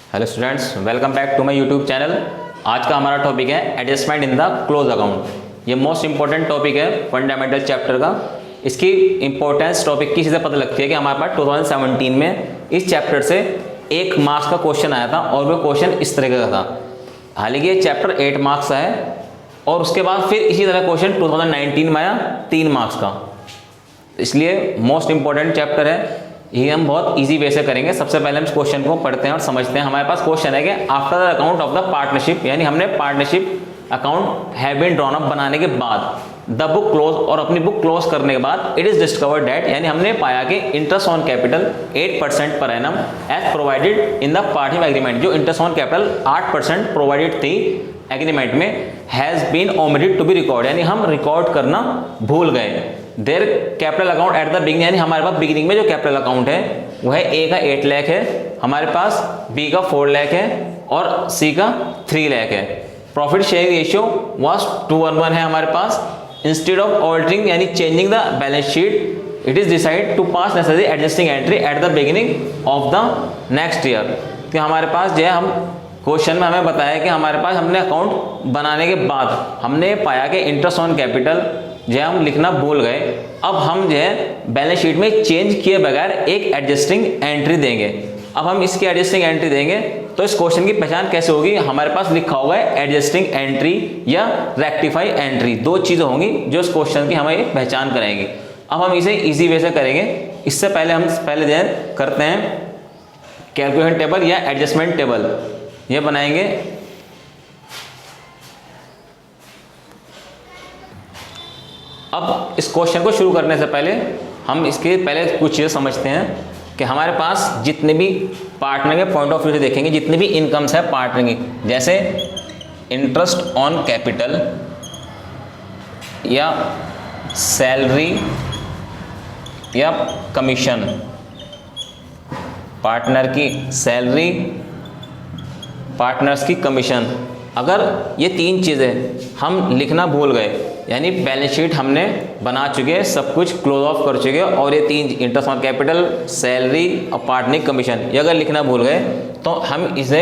Hello students, welcome back to my YouTube channel. आज का हमारा टॉपिक है adjustment in the close account. ये मोस्ट इंपॉर्टेंट टॉपिक है फंडामेंटल चैप्टर का। इसकी इंपॉर्टेंस टॉपिक की चीज़ें पता लगती है कि हमारे पास 2017 में इस चैप्टर से 1 मार्क्स का क्वेश्चन आया था और वो क्वेश्चन इस तरीके का था। हालांकि ये चैप्टर 8 मार्क्स का है और उसके बाद फिर इसी तरह क्वेश्चन 2019 में आया 3 मार्क्स का। इसलिए मोस्ट इंपॉर्टेंट चैप्टर है। ये हम बहुत इजी वे से करेंगे। सबसे पहले हम इस क्वेश्चन को पढ़ते हैं और समझते हैं। हमारे पास क्वेश्चन है कि after the account of the partnership, यानी हमने partnership account have been drawn up बनाने के बाद द बुक क्लोज, और अपनी बुक क्लोज करने के बाद इट इज डिस्कवर्ड दैट, यानी हमने पाया कि interest on capital 8% per annum as provided in the partnership agreement, जो इंटरेस्ट ऑन कैपिटल 8% प्रोवाइडेड थी एग्रीमेंट में, has been omitted to be record, यानी हम रिकॉर्ड करना भूल गए। Their capital account at the beginning, यानी हमारे पास बिगिनिंग में जो कैपिटल अकाउंट है वो है ए का 8 लाख है, हमारे पास बी का 4 लाख है और सी का 3 लाख है। प्रॉफिट शेयरिंग रेशियो वाज 2:1 है हमारे पास। इंस्टेड ऑफ ऑल्टरिंग यानी changing the balance sheet, it is decide to pass necessary adjusting entry at the beginning of the next year. कि हमारे पास जो है, हम क्वेश्चन में हमें बताया कि हमारे पास हमने अकाउंट बनाने के बाद हमने पाया कि इंटरेस्ट ऑन कैपिटल जो है हम लिखना भूल गए। अब हम जो है बैलेंस शीट में चेंज किए बगैर एक एडजस्टिंग एंट्री देंगे। अब हम इसकी एडजस्टिंग एंट्री देंगे तो इस क्वेश्चन की पहचान कैसे होगी? हमारे पास लिखा होगा एडजस्टिंग एंट्री या रेक्टिफाई एंट्री, 2 चीज़ें होंगी जो इस क्वेश्चन की हमें पहचान कराएंगी। अब हम इसे इजी वे से करेंगे। इससे पहले हम जो है करते हैं कैलकुलेशन टेबल या एडजस्टमेंट टेबल, ये बनाएंगे। अब इस क्वेश्चन को शुरू करने से पहले हम इसके पहले कुछ चीज़ें समझते हैं कि हमारे पास जितने भी पार्टनर के पॉइंट ऑफ व्यू से देखेंगे, जितने भी इनकम्स है पार्टनर की, जैसे इंटरेस्ट ऑन कैपिटल या सैलरी या कमीशन, पार्टनर की सैलरी, पार्टनर्स की कमीशन, अगर ये 3 चीज़ें हम लिखना भूल गए, यानी बैलेंस शीट हमने बना चुके हैं, सब कुछ क्लोज ऑफ कर चुके हैं और ये 3 इंटरेस्ट ऑन कैपिटल, सैलरी और पार्टनर कमीशन, ये अगर लिखना भूल गए तो हम इसे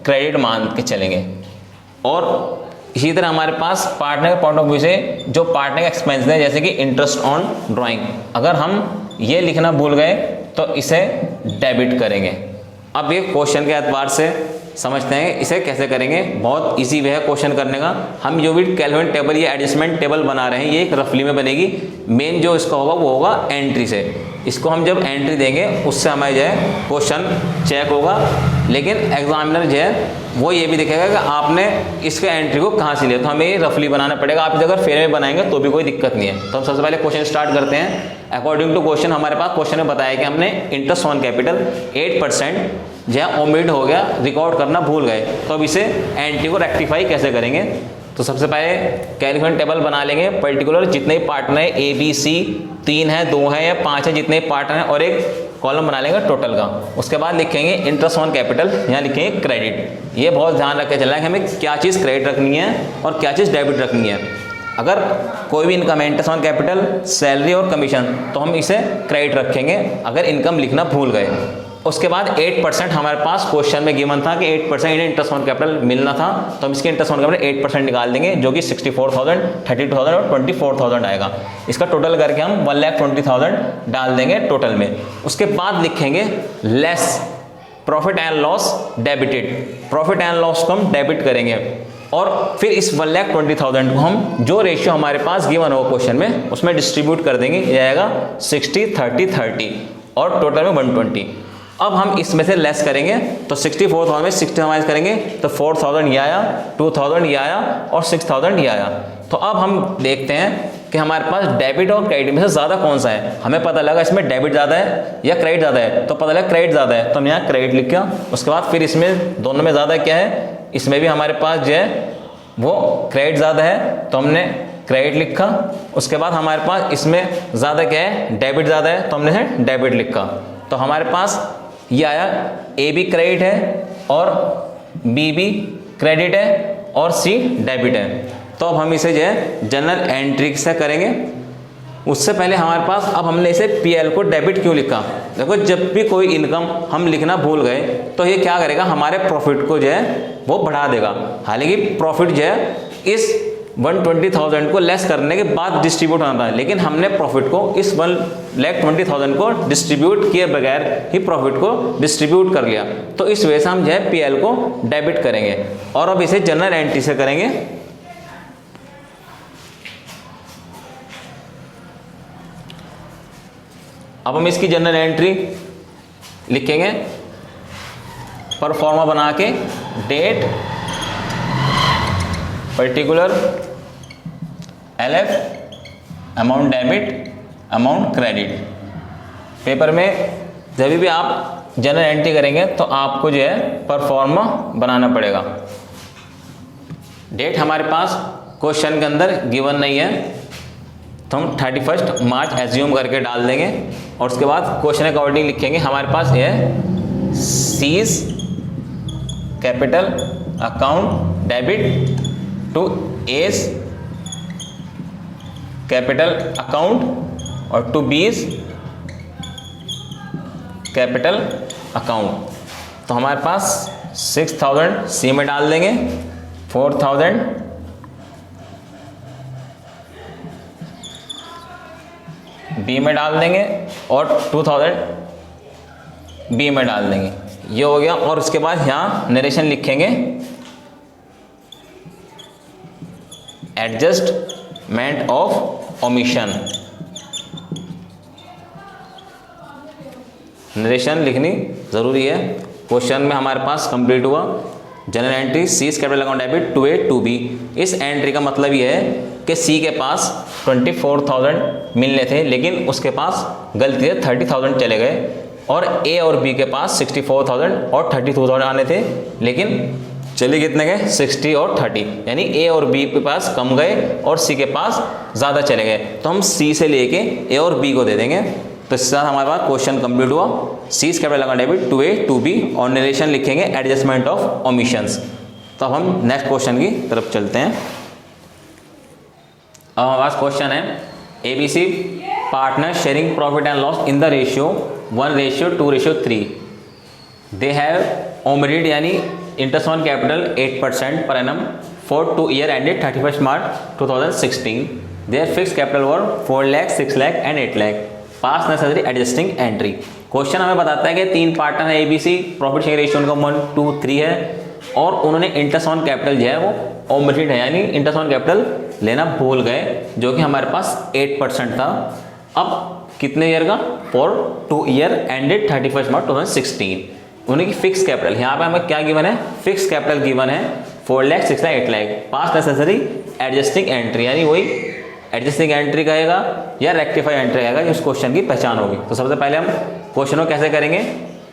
क्रेडिट मान के चलेंगे। और इसी तरह हमारे पास पार्टनर के पॉइंट ऑफ व्यू से जो पार्टनर के एक्सपेंस है, जैसे कि इंटरेस्ट ऑन ड्राइंग, अगर हम ये लिखना भूल गए तो इसे डेबिट करेंगे। अब ये क्वेश्चन के एतबार से समझते हैं इसे कैसे करेंगे। बहुत इजी वे है क्वेश्चन करने का। हम जो भी कैलकुलेशन टेबल या एडजस्टमेंट टेबल बना रहे हैं, ये एक रफली में बनेगी। मेन जो इसका होगा वो होगा एंट्री से। इसको हम जब एंट्री देंगे उससे हमें जो है क्वेश्चन चेक होगा, लेकिन एग्जामिनर जो है वो ये भी देखेगा कि आपने इसके एंट्री को कहाँ से लिया, तो हमें ये रफली बनाना पड़ेगा। आप अगर फेयर में बनाएंगे तो भी कोई दिक्कत नहीं है। तो हम सबसे पहले क्वेश्चन स्टार्ट करते हैं। अकॉर्डिंग टू क्वेश्चन, हमारे पास क्वेश्चन में बताया कि हमने इंटरेस्ट ऑन कैपिटल 8% जहाँ ओमिट हो गया, रिकॉर्ड करना भूल गए, तो अब इसे एंट्री को रेक्टिफाई कैसे करेंगे? तो सबसे पहले कैलकुलेशन टेबल बना लेंगे। पर्टिकुलर जितने पार्टनर है, ए बी सी, 3 है, 2 है या 5 है, जितने पार्टनर है, और एक कॉलम बना लेंगे टोटल का। उसके बाद लिखेंगे इंटरेस्ट ऑन कैपिटल, यहाँ लिखेंगे क्रेडिट। ये बहुत ध्यान रख के चलना है कि हमें क्या चीज़ क्रेडिट रखनी है और क्या चीज़ डेबिट रखनी है। अगर कोई भी इनकम है, इंटरेस्ट ऑन कैपिटल, सैलरी और कमीशन, तो हम इसे क्रेडिट रखेंगे अगर इनकम लिखना भूल गए। उसके बाद 8% हमारे पास क्वेश्चन में गिवन था कि 8% इंटरेस्ट ऑन कैपिटल मिलना था, तो हम इसके इंटरेस्ट ऑन कैपिटल 8% निकाल देंगे, जो कि 64,000, 32,000 और 24,000 आएगा। इसका टोटल करके हम 1,20,000 डाल देंगे टोटल में। उसके बाद लिखेंगे less profit and loss debited. Profit and loss को हम डेबिट करेंगे और फिर इस 1,20,000 को हम जो रेशियो हमारे पास गिवन हो क्वेश्चन में उसमें डिस्ट्रीब्यूट कर देंगे। ये आएगा 60, 30, 30 और टोटल में 120। अब हम इसमें से लेस करेंगे तो 64,000 में 60 माइनस करेंगे तो 4,000 ये आया, 2,000 ये आया और 6,000 ये आया। तो अब हम देखते हैं कि हमारे पास डेबिट और क्रेडिट में से ज़्यादा कौन सा है। हमें पता लगा इसमें डेबिट ज़्यादा है या क्रेडिट ज़्यादा है, तो पता लगा क्रेडिट ज़्यादा है, तो हम यहाँ क्रेडिट लिख दिया। उसके बाद फिर इसमें दोनों में ज़्यादा क्या है, इसमें भी हमारे पास जो है वो क्रेडिट ज़्यादा है, तो हमने क्रेडिट लिखा। उसके बाद हमारे पास इसमें ज़्यादा क्या है, डेबिट ज़्यादा है, तो हमने डेबिट लिखा। तो हमारे पास ये आया, ए भी क्रेडिट है और बी भी क्रेडिट है और सी डेबिट है। तो अब हम इसे जो है जनरल एंट्री से करेंगे। उससे पहले हमारे पास, अब हमने इसे पीएल को डेबिट क्यों लिखा? देखो जब भी कोई इनकम हम लिखना भूल गए तो ये क्या करेगा, हमारे प्रॉफिट को जो है वो बढ़ा देगा। हालांकि प्रॉफिट जो है इस 120,000 को लेस करने के बाद डिस्ट्रीब्यूट होना था, लेकिन हमने प्रॉफिट को इस 1,20,000 को डिस्ट्रीब्यूट किए बगैर ही प्रॉफिट को डिस्ट्रीब्यूट कर लिया। तो इस वजह से हम जो है पीएल को डेबिट करेंगे और अब इसे जनरल एंट्री से करेंगे। अब हम इसकी जनरल एंट्री लिखेंगे परफॉर्मा बना के, date particular LF, amount debit, amount credit. Paper में जब भी आप जनरल एंट्री करेंगे तो आपको जो है परफॉर्मा बनाना पड़ेगा। डेट हमारे पास क्वेश्चन के अंदर गिवन नहीं है तो हम 31 मार्च एज्यूम करके डाल देंगे और उसके बाद क्वेश्चन अकॉर्डिंग लिखेंगे। हमारे पास ये C's capital account debit to A's capital account और टू बीस कैपिटल अकाउंट। तो हमारे पास 6,000 सी में डाल देंगे, 4,000 बी में डाल देंगे और 2,000 बी में डाल देंगे। ये हो गया। और उसके बाद यहाँ नरेशन लिखेंगे, एडजस्टमेंट ऑफ ओमिशन। नरेशन लिखनी ज़रूरी है। क्वेश्चन में हमारे पास कंप्लीट हुआ journal entry C's capital account debit to A to B. इस एंट्री का मतलब ये है कि सी के पास 24,000 मिलने थे लेकिन उसके पास गलती से 30,000 चले गए, और ए और बी के पास 64,000 और 32,000 आने थे लेकिन चले कितने गए, 60 और 30, यानी ए और बी के पास कम गए और सी के पास ज़्यादा चले गए। तो हम सी से लेके ए और बी को दे देंगे। तो इसके साथ हमारे पास क्वेश्चन कंप्लीट हुआ, C's capital account debit to A to B, और नरेशन लिखेंगे एडजस्टमेंट ऑफ ओमिशंस। तो अब हम नेक्स्ट क्वेश्चन की तरफ चलते हैं। अब हमारे पास क्वेश्चन है, ABC partner sharing profit and loss in the ratio 1:2:3। They have omitted यानी interest on capital 8% per annum for 2 year ended 31 March 2016। There fix capital were 4 lakh, 6 lakh and 8 lakh. Pass necessary adjusting entry. Question हमें बताता है कि 3 partner है ABC, profit share ratio उनका 1:3 है और उन्होंने इंटरेस्ट ऑन कैपिटल जो है वो ओमिटेड है यानी इंटरेस्ट ऑन कैपिटल लेना भूल गए, जो कि हमारे पास 8% था। अब कितने ईयर का, फॉर 2 ईयर एंडेड 31 मार्च 2016। उनकी फिक्स कैपिटल, यहाँ पे हमें क्या गिवन है, फिक्स कैपिटल गिवन है 4 lakh, 6 lakh, 8 lakh. Pass necessary adjusting entry यानी वही एडजस्टिंग एंट्री कहेगा या रेक्टिफाई एंट्री कहेगा, इस क्वेश्चन की पहचान होगी। तो सबसे पहले हम क्वेश्चन को कैसे करेंगे,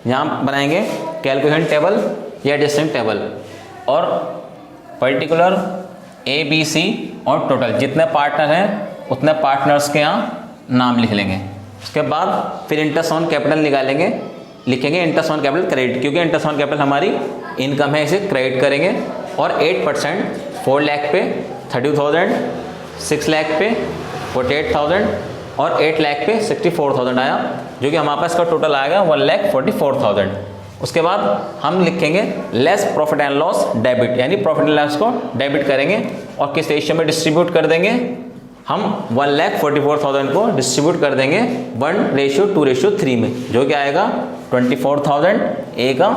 यहाँ बनाएंगे कैलकुलेशन टेबल या एडजस्टिंग टेबल और पर्टिकुलर ए बी सी और टोटल जितने पार्टनर हैं उतने पार्टनर्स के यहाँ नाम लिख लेंगे। उसके बाद फिर इंटरेस्ट ऑन कैपिटल निकालेंगे, लिखेंगे इंटरेस्ट ऑन कैपिटल क्रेडिट, क्योंकि इंटरेस्ट ऑन कैपिटल हमारी इनकम है, इसे क्रेडिट करेंगे। और 8% 4 लाख पे 30,000, 6 लाख पे 48,000 और 8 लाख पे 64,000 आया, जो कि हमारे पास इसका टोटल आएगा 1,44,000। उसके बाद हम लिखेंगे less profit and loss debit, यानी प्रॉफिट एंड लॉस को डेबिट करेंगे और किस रेशियो में डिस्ट्रीब्यूट कर देंगे, हम 1,44,000 को डिस्ट्रीब्यूट कर देंगे 1:2:3 में, जो कि आएगा 24,000 ए का,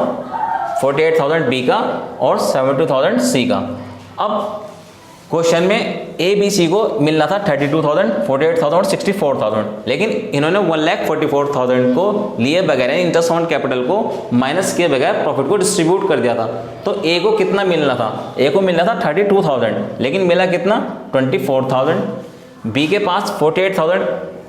48,000 बी का और 72,000 सी का। अब क्वेश्चन में ए बी सी को मिलना था 32,000, 48,000 और 64,000, लेकिन इन्होंने 1,44,000 को लिए बगैर इंटरेस्ट ऑन कैपिटल को माइनस किए बगैर प्रॉफिट को डिस्ट्रीब्यूट कर दिया था। तो ए को कितना मिलना था, ए को मिलना था 32,000 लेकिन मिला कितना 24,000। बी के पास 48,000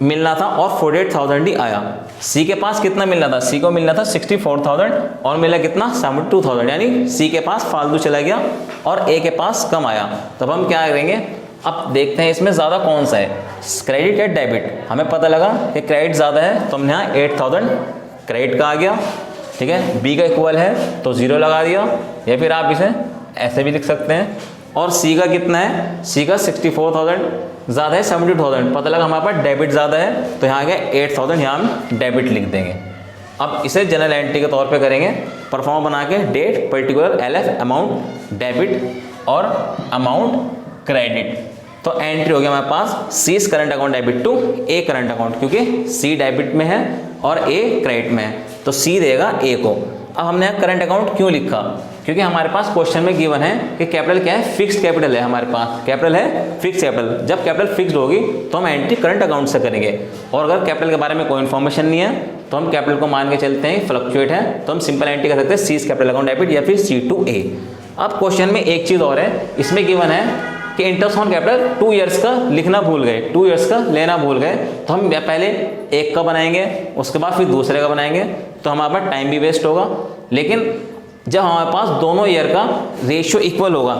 मिलना था और 48,000 ही आया। सी के पास कितना मिलना था, सी को मिलना था 64,000 और मिला कितना 72,000, यानी सी के पास फालतू चला गया और ए के पास कम आया। तब हम क्या करेंगे, अब देखते हैं इसमें ज़्यादा कौन सा है, क्रेडिट या डेबिट। हमें पता लगा कि क्रेडिट ज़्यादा है तो हमने यहाँ 8,000 क्रेडिट का आ गया, ठीक है। बी का इक्वल है तो 0 लगा दिया, या फिर आप इसे ऐसे भी लिख सकते हैं और सी का कितना है, सी का 64,000 ज़्यादा है 70,000, पता लगा हमारे पास डेबिट ज़्यादा है तो यहाँ गया 8,000, यहाँ हम डेबिट लिख देंगे। अब इसे जनरल एंट्री के तौर पे करेंगे, परफॉर्म बना के date particular LF amount debit और अमाउंट क्रेडिट। तो एंट्री हो गया हमारे पास C is current account debit to A current account, क्योंकि सी डेबिट में है और ए क्रेडिट में है तो सी देगा ए को। अब हमने करंट अकाउंट क्यों लिखा, क्योंकि हमारे पास क्वेश्चन में गिवन है कि कैपिटल क्या है, फिक्स्ड कैपिटल है, हमारे पास कैपिटल है फिक्स कैपिटल। जब कैपिटल फिक्स्ड होगी तो हम एंट्री करंट अकाउंट से करेंगे, और अगर कैपिटल के बारे में कोई इन्फॉर्मेशन नहीं है तो हम कैपिटल को मान के चलते हैं फ्लक्चुएट है, तो हम सिंपल एंट्री कर सकते हैं सी इज कैपिटल अकाउंट डेबिट या फिर C to A। अब क्वेश्चन में एक चीज़ और है, इसमें गिवन है कि इंटरेस्ट ऑन कैपिटल 2 इयर्स का लिखना भूल गए, 2 इयर्स का लेना भूल गए, तो हम पहले एक का बनाएंगे उसके बाद फिर दूसरे का बनाएंगे, तो हमारे पास टाइम भी वेस्ट होगा। लेकिन जब हमारे पास दोनों ईयर का रेशियो इक्वल होगा,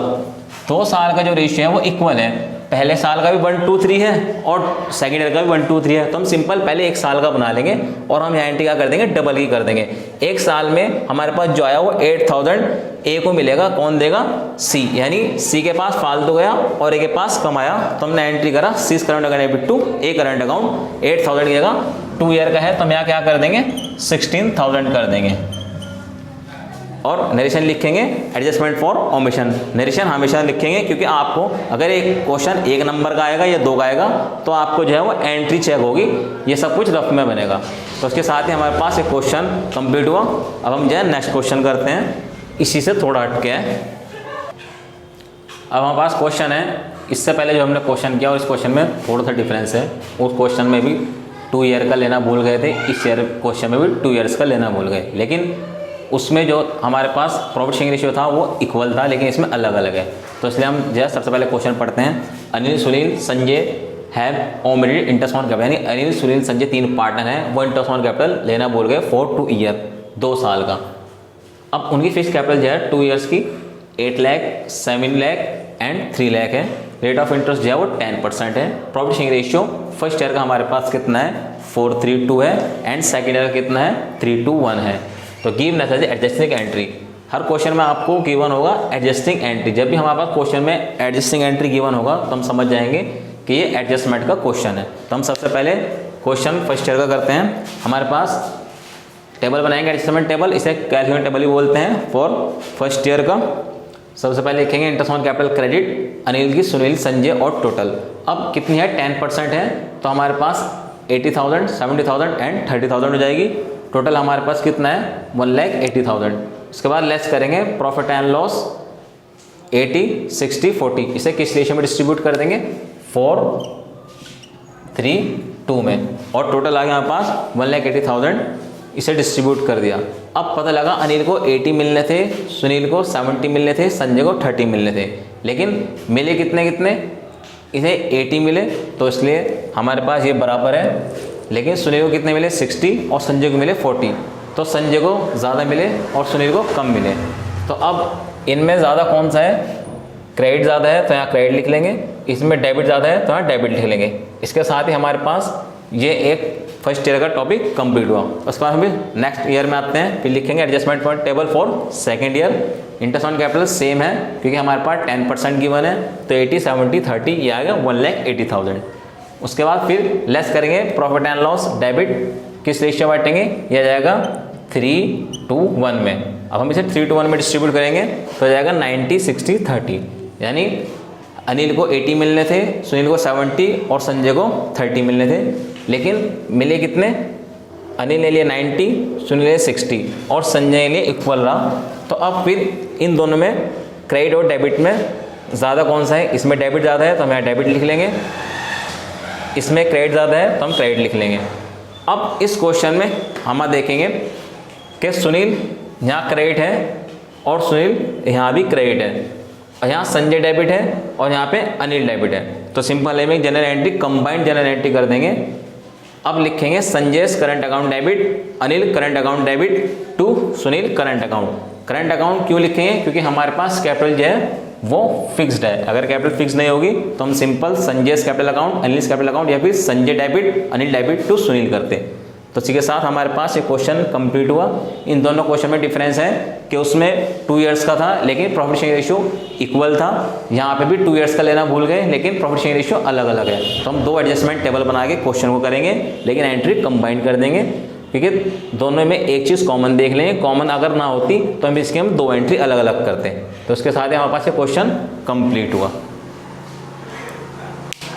2 साल का जो रेशियो है वो इक्वल है, पहले साल का भी 1 2 3 है और सेकेंड ईयर का भी 1 2 3 है, तो हम सिंपल पहले एक साल का बना लेंगे और हम यहाँ एंट्री क्या कर देंगे, डबल की कर देंगे। एक साल में हमारे पास जो आया वो 8,000 ए को मिलेगा, कौन देगा, सी, यानी सी के पास फालतू गया और ए के पास कमाया, तो हमने एंट्री करा C is current account debit to A current account. 8,000 की जगह 2 ईयर का है तो हम यहाँ क्या कर देंगे 16,000 कर देंगे, और नरेशन लिखेंगे एडजस्टमेंट फॉर ओमिशन। नरेशन हमेशा लिखेंगे क्योंकि आपको अगर एक क्वेश्चन 1 नंबर का आएगा या 2 का आएगा तो आपको जो है वो एंट्री चेक होगी, ये सब कुछ रफ में बनेगा। तो उसके साथ ही हमारे पास एक क्वेश्चन कंप्लीट हुआ। अब हम जो है नेक्स्ट क्वेश्चन करते हैं, इसी से थोड़ा हटके है। अब हमारे पास क्वेश्चन है, इससे पहले जो हमने क्वेश्चन किया और इस क्वेश्चन में थोड़ा सा डिफरेंस है। उस क्वेश्चन में भी 2 ईयर का लेना भूल गए थे, इस ईयर क्वेश्चन में भी 2 ईयर्स का लेना भूल गए, लेकिन उसमें जो हमारे पास प्रॉफिट शेयरिंग रेशियो था वो इक्वल था, लेकिन इसमें अलग अलग है। तो इसलिए हम जो है सबसे पहले क्वेश्चन पढ़ते हैं। Anil Sunil Sanjay have omitted interest on capital, यानी अनिल सुनील संजय 3 पार्टनर हैं, वो इंटरेस्ट ऑन कैपिटल लेना भूल गए फॉर 2 ईयर, 2 साल का। अब उनकी फिक्स कैपिटल जो है 2 ईयर्स की 8 लाख, 7 लाख एंड 3 लाख है। रेट ऑफ इंटरेस्ट जो है वो 10% है। Profit sharing ratio first year का हमारे पास कितना है 4:3:2 है एंड सेकेंड ईयर का कितना है 3:1 है। तो गिव नेसेसरी एडजस्टिंग एंट्री, हर क्वेश्चन में आपको गिवन होगा एडजस्टिंग एंट्री। जब भी हमारे पास क्वेश्चन में एडजस्टिंग एंट्री गिवन होगा तो हम समझ जाएंगे कि ये एडजस्टमेंट का क्वेश्चन है। तो हम सबसे पहले क्वेश्चन फर्स्ट ईयर का करते हैं। हमारे पास टेबल बनाएंगे एडजस्टमेंट टेबल, इसे कैलकुलेट टेबल ही बोलते हैं फॉर फर्स्ट ईयर का। सबसे पहले लिखेंगे interest on capital credit Anil की, सुनील, संजय और टोटल। अब कितनी है 10% है तो हमारे पास 80,000, 70,000 एंड 30,000 हो जाएगी। टोटल हमारे पास कितना है 1,80,000। उसके बाद लेस करेंगे प्रॉफिट एंड लॉस 80, 60, 40, इसे किस रेशियो में डिस्ट्रीब्यूट कर देंगे 4:3:2 में, और टोटल आ गया हमारे पास 1,80,000, इसे डिस्ट्रीब्यूट कर दिया। अब पता लगा अनिल को 80 मिलने थे, सुनील को 70 मिलने थे, संजय को 30 मिलने थे, लेकिन मिले कितने कितने, इसे 80 मिले तो इसलिए हमारे पास ये बराबर है। लेकिन सुनील को कितने मिले 60 और संजय को मिले 40, तो संजय को ज़्यादा मिले और सुनील को कम मिले। तो अब इनमें ज़्यादा कौन सा है, क्रेडिट ज़्यादा है तो यहाँ क्रेडिट लिख लेंगे, इसमें डेबिट ज़्यादा है तो यहाँ डेबिट लिख लेंगे। इसके साथ ही हमारे पास ये एक फर्स्ट ईयर का टॉपिक कंप्लीट हुआ। उसके बाद हम नेक्स्ट ईयर में आते हैं, फिर लिखेंगे adjustment for table for second year. Interest on capital same है क्योंकि हमारे पास 10% गिवन है, तो 80, 70, 30 ये आएगा 1,80,000। उसके बाद फिर लेस करेंगे प्रॉफिट एंड लॉस डेबिट, किस रेशियो बांटेंगे, यह जाएगा 3:1 में। अब हम इसे 3:1 में डिस्ट्रीब्यूट करेंगे तो जाएगा 90, 60, 30, यानी अनिल को 80 मिलने थे, सुनील को 70 और संजय को 30 मिलने थे, लेकिन मिले कितने, अनिल ने लिए 90, सुनील ने 60 और संजय ने लिए इक्वल रहा। तो अब फिर इन दोनों में क्रेडिट और डेबिट में ज़्यादा कौन सा है, इसमें डेबिट ज़्यादा है तो हम यहाँ डेबिट लिख लेंगे, इसमें क्रेडिट ज़्यादा है तो हम क्रेडिट लिख लेंगे। अब इस क्वेश्चन में हम देखेंगे कि सुनील यहाँ क्रेडिट है और सुनील यहाँ भी क्रेडिट है, और यहाँ संजय डेबिट है और यहाँ पे अनिल डेबिट है। तो सिंपल है में journal entry combined journal entry कर देंगे। अब लिखेंगे Sanjay current account debit, Anil current account debit to Sunil current account. Current account क्यों लिखेंगे, क्योंकि हमारे पास कैपिटल जो है वो फिक्स्ड है। अगर कैपिटल फिक्स नहीं होगी तो हम simple Sanjay capital account, Anil capital account या फिर Sanjay debit, Anil debit to Sunil करते। तो इसी के साथ हमारे पास ये क्वेश्चन कंप्लीट हुआ। इन दोनों क्वेश्चन में डिफरेंस है कि उसमें 2 ईयर्स का था लेकिन प्रॉफिट शेयरिंग रेशियो इक्वल था, यहाँ पे भी 2 ईयर्स का लेना भूल गए लेकिन प्रॉफिट शेयरिंग रेशियो अलग अलग है। तो हम 2 एडजस्टमेंट टेबल बना के क्वेश्चन को करेंगे लेकिन एंट्री कंबाइन कर देंगे, क्योंकि दोनों में एक चीज़ कॉमन देख लेंगे, कॉमन अगर ना होती तो हम इसकी 2 एंट्री अलग अलग करते हैं। तो उसके साथ ही हमारे पास ये क्वेश्चन कंप्लीट हुआ।